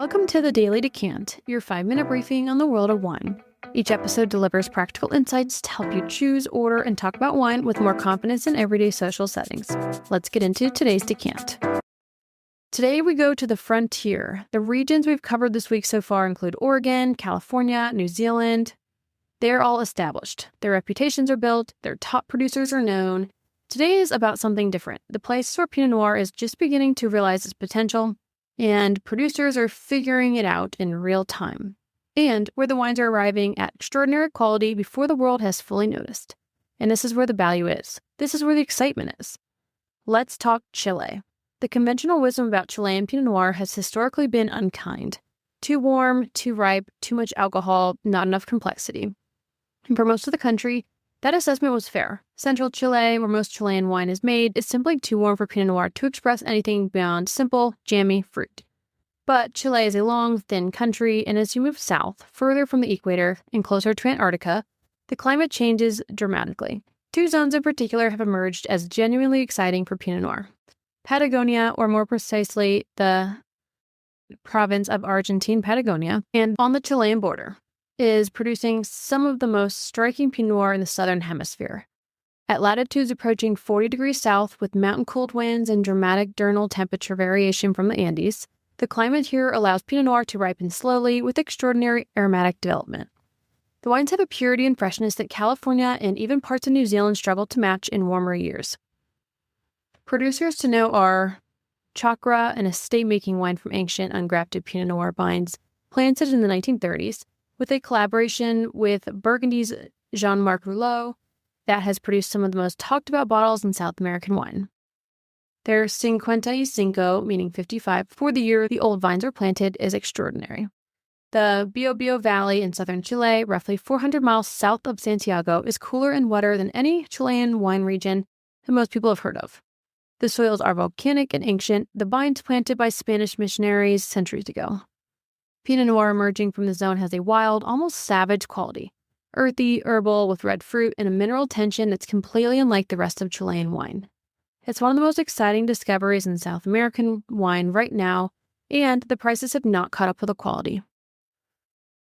Welcome to the Daily Decant, your 5-minute briefing on the world of wine. Each episode delivers practical insights to help you choose, order, and talk about wine with more confidence in everyday social settings. Let's get into today's decant. Today we go to the frontier. The regions we've covered this week so far include Oregon, California, New Zealand. They're all established. Their reputations are built, their top producers are known. Today is about something different. The place where Pinot Noir is just beginning to realize its potential, and producers are figuring it out in real time, and where the wines are arriving at extraordinary quality before the world has fully noticed. And this is where the value is. This is where the excitement is. Let's talk Chile. The conventional wisdom about Chilean Pinot Noir has historically been unkind. Too warm, too ripe, too much alcohol, not enough complexity. And for most of the country, that assessment was fair. Central Chile, where most Chilean wine is made, is simply too warm for Pinot Noir to express anything beyond simple, jammy fruit. But Chile is a long, thin country, and as you move south, further from the equator and closer to Antarctica, the climate changes dramatically. Two zones in particular have emerged as genuinely exciting for Pinot Noir. Patagonia, or more precisely, the province of Argentine Patagonia, and on the Chilean border, is producing some of the most striking Pinot Noir in the southern hemisphere. At latitudes approaching 40 degrees south with mountain-cooled winds and dramatic diurnal temperature variation from the Andes, the climate here allows Pinot Noir to ripen slowly with extraordinary aromatic development. The wines have a purity and freshness that California and even parts of New Zealand struggle to match in warmer years. Producers to know are Chakra, an estate-making wine from ancient ungrafted Pinot Noir vines planted in the 1930s, with a collaboration with Burgundy's Jean-Marc Rouleau that has produced some of the most talked-about bottles in South American wine. Their 55, meaning 55, for the year the old vines were planted, is extraordinary. The Biobío Valley in southern Chile, roughly 400 miles south of Santiago, is cooler and wetter than any Chilean wine region that most people have heard of. The soils are volcanic and ancient, the vines planted by Spanish missionaries centuries ago. Pinot Noir emerging from the zone has a wild, almost savage quality. Earthy, herbal, with red fruit and a mineral tension that's completely unlike the rest of Chilean wine. It's one of the most exciting discoveries in South American wine right now, and the prices have not caught up with the quality.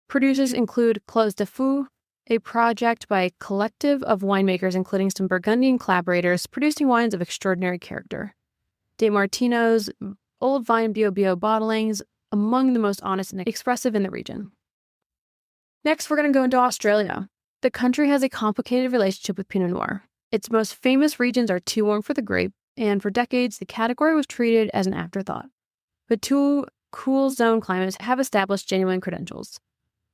Producers include Clos de Fou, a project by a collective of winemakers including some Burgundian collaborators producing wines of extraordinary character. De Martino's Old Vine Biobío bottlings, among the most honest and expressive in the region. Next, we're going to go into Australia. The country has a complicated relationship with Pinot Noir. Its most famous regions are too warm for the grape, and for decades, the category was treated as an afterthought. But two cool zone climates have established genuine credentials.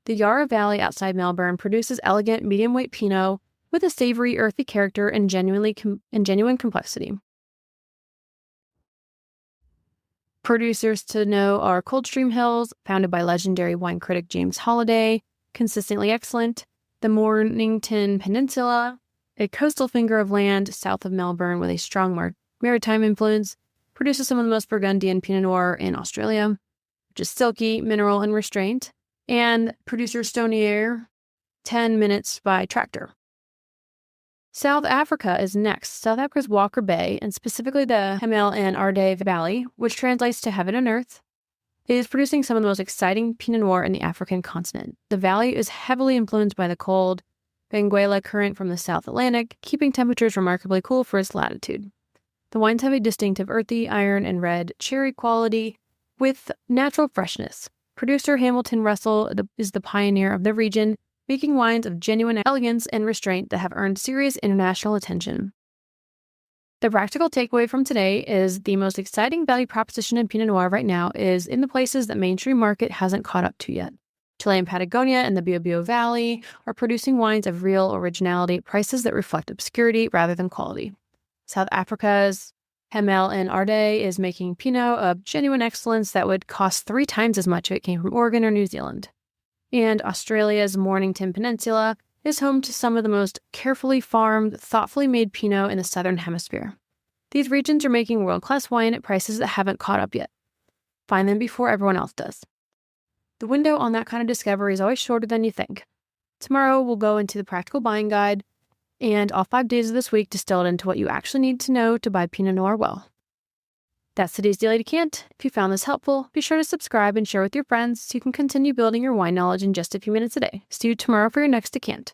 The Yarra Valley outside Melbourne produces elegant medium-weight Pinot with a savory, earthy character and genuine complexity. Producers to know are Coldstream Hills, founded by legendary wine critic James Holliday, consistently excellent. The Mornington Peninsula, a coastal finger of land south of Melbourne with a strong maritime influence, produces some of the most Burgundian Pinot Noir in Australia, which is silky, mineral, and restrained. And producer Stonier, 10 minutes by tractor. South Africa is next. South Africa's Walker Bay, and specifically the Hemel and Ardève Valley, which translates to heaven and earth, is producing some of the most exciting Pinot Noir in the African continent. The valley is heavily influenced by the cold Benguela current from the South Atlantic, keeping temperatures remarkably cool for its latitude. The wines have a distinctive earthy, iron, and red cherry quality with natural freshness. Producer Hamilton Russell is the pioneer of the region, making wines of genuine elegance and restraint that have earned serious international attention. The practical takeaway from today is the most exciting value proposition in Pinot Noir right now is in the places that mainstream market hasn't caught up to yet. Chilean Patagonia and the Biobío Valley are producing wines of real originality at prices that reflect obscurity rather than quality. South Africa's Hemel and Ardève is making Pinot of genuine excellence that would cost 3 times as much if it came from Oregon or New Zealand. And Australia's Mornington Peninsula is home to some of the most carefully farmed, thoughtfully made Pinot in the southern hemisphere. These regions are making world-class wine at prices that haven't caught up yet. Find them before everyone else does. The window on that kind of discovery is always shorter than you think. Tomorrow, we'll go into the practical buying guide, and all 5 days of this week distill it into what you actually need to know to buy Pinot Noir well. That's today's Daily Decant. If you found this helpful, be sure to subscribe and share with your friends so you can continue building your wine knowledge in just a few minutes a day. See you tomorrow for your next decant.